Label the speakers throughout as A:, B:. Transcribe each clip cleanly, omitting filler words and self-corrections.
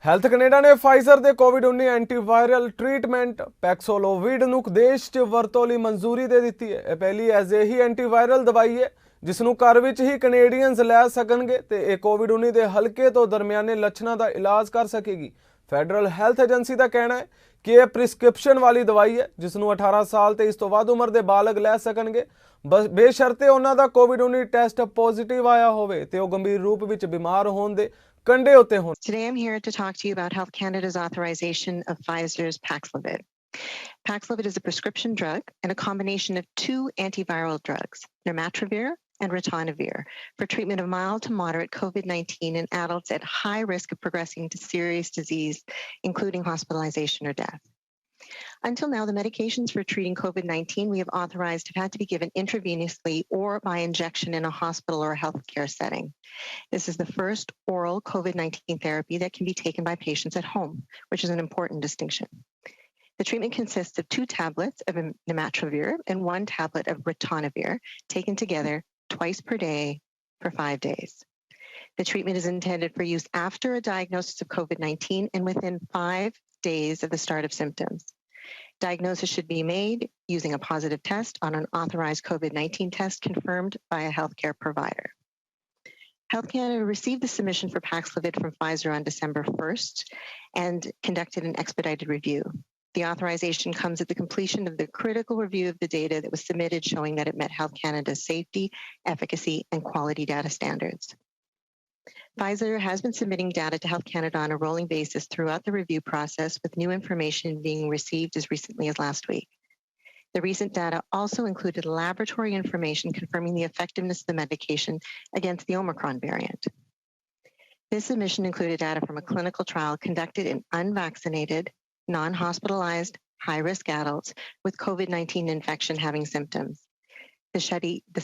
A: Health Canada ਨੇ Pfizer ਦੇ ਕੋਵਿਡ-19 antiviral treatment ਪੈਕਸੋਲੋਵਿਡ ਨੂੰ ਦੇਸ਼ 'ਚ ਵਰਤੋਂ ਲਈ ਮਨਜ਼ੂਰੀ ਦੇ ਦਿੱਤੀ ਹੈ। ਇਹ ਪਹਿਲੀ ਅਜਿਹੀ ਐਂਟੀਵਾਇਰਲ ਦਵਾਈ ਹੈ ਜਿਸ ਨੂੰ ਘਰ ਵਿੱਚ ਹੀ ਕੈਨੇਡੀਅਨਸ ਲੈ ਸਕਣਗੇ ਤੇ ਇਹ ਕੋਵਿਡ-19 ਦੇ ਹਲਕੇ ਤੋਂ ਦਰਮਿਆਨੇ ਲੱਛਣਾਂ ਦਾ ਇਲਾਜ ਕਰ ਸਕੇਗੀ। ਫੈਡਰਲ ਹੈਲਥ ਏਜੰਸੀ ਦਾ ਕਹਿਣਾ ਹੈ कि यह प्रिस्क्रिप्शन वाली दवाई है जिसनों 18 साल ते इस तो वध उम्र के बालग लै सकणगे बस बेशर्ते उन्हां दा कोविड-19 टेस्ट पॉजिटिव आया होवे ते ओह गंभीर रूप विच बीमार होण दे कंडे उत्ते होण।
B: Today I'm here to talk to you about Health Canada's authorization of Pfizer's Paxlovid. Paxlovid is a prescription drug and a combination of two antiviral drugs, nirmatrelvir and ritonavir, for treatment of mild to moderate COVID-19 in adults at high risk of progressing to serious disease, including hospitalization or death. Until now, the medications for treating COVID-19 we have authorized have had to be given intravenously or by injection in a hospital or a healthcare setting. This is the first oral COVID-19 therapy that can be taken by patients at home, which is an important distinction. The treatment consists of 2 tablets of nirmatrelvir and 1 tablet of ritonavir taken together twice per day for 5 days. The treatment is intended for use after a diagnosis of COVID-19 and within 5 days of the start of symptoms. Diagnosis should be made using a positive test on an authorized COVID-19 test confirmed by a healthcare provider. Health Canada received the submission for Paxlovid from Pfizer on December 1st and conducted an expedited review. The authorization comes at the completion of the critical review of the data that was submitted showing that it met Health Canada's safety, efficacy, and quality data standards. Pfizer has been submitting data to Health Canada on a rolling basis throughout the review process, with new information being received as recently as last week. The recent data also included laboratory information confirming the effectiveness of the medication against the Omicron variant. This submission included data from a clinical trial conducted in unvaccinated, non-hospitalized, high-risk adults with COVID-19 infection having symptoms. The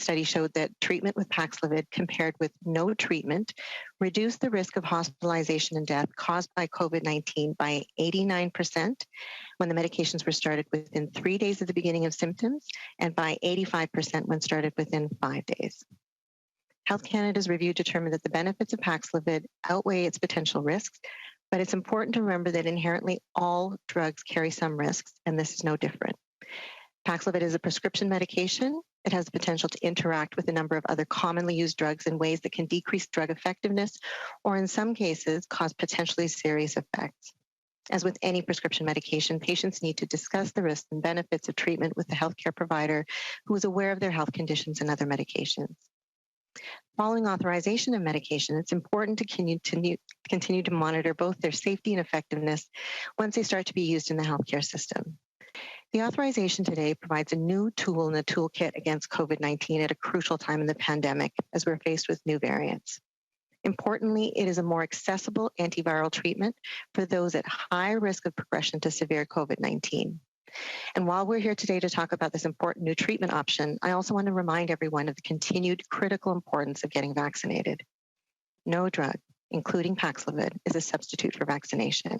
B: study showed that treatment with Paxlovid compared with no treatment reduced the risk of hospitalization and death caused by COVID-19 by 89% when the medications were started within 3 days of the beginning of symptoms and by 85% when started within 5 days. Health Canada's review determined that the benefits of Paxlovid outweigh its potential risks, but it's important to remember that inherently all drugs carry some risks, and this is no different. Paxlovid is a prescription medication. It has the potential to interact with a number of other commonly used drugs in ways that can decrease drug effectiveness or in some cases cause potentially serious effects. As with any prescription medication, patients need to discuss the risks and benefits of treatment with the healthcare provider who is aware of their health conditions and other medications. Following authorization of medication, it's important to continue to monitor both their safety and effectiveness once they start to be used in the healthcare system. The authorization today provides a new tool in the toolkit against COVID-19 at a crucial time in the pandemic as we're faced with new variants. Importantly, it is a more accessible antiviral treatment for those at high risk of progression to severe COVID-19. And while we're here today to talk about this important new treatment option, I also want to remind everyone of the continued critical importance of getting vaccinated. No drug, including Paxlovid, is a substitute for vaccination.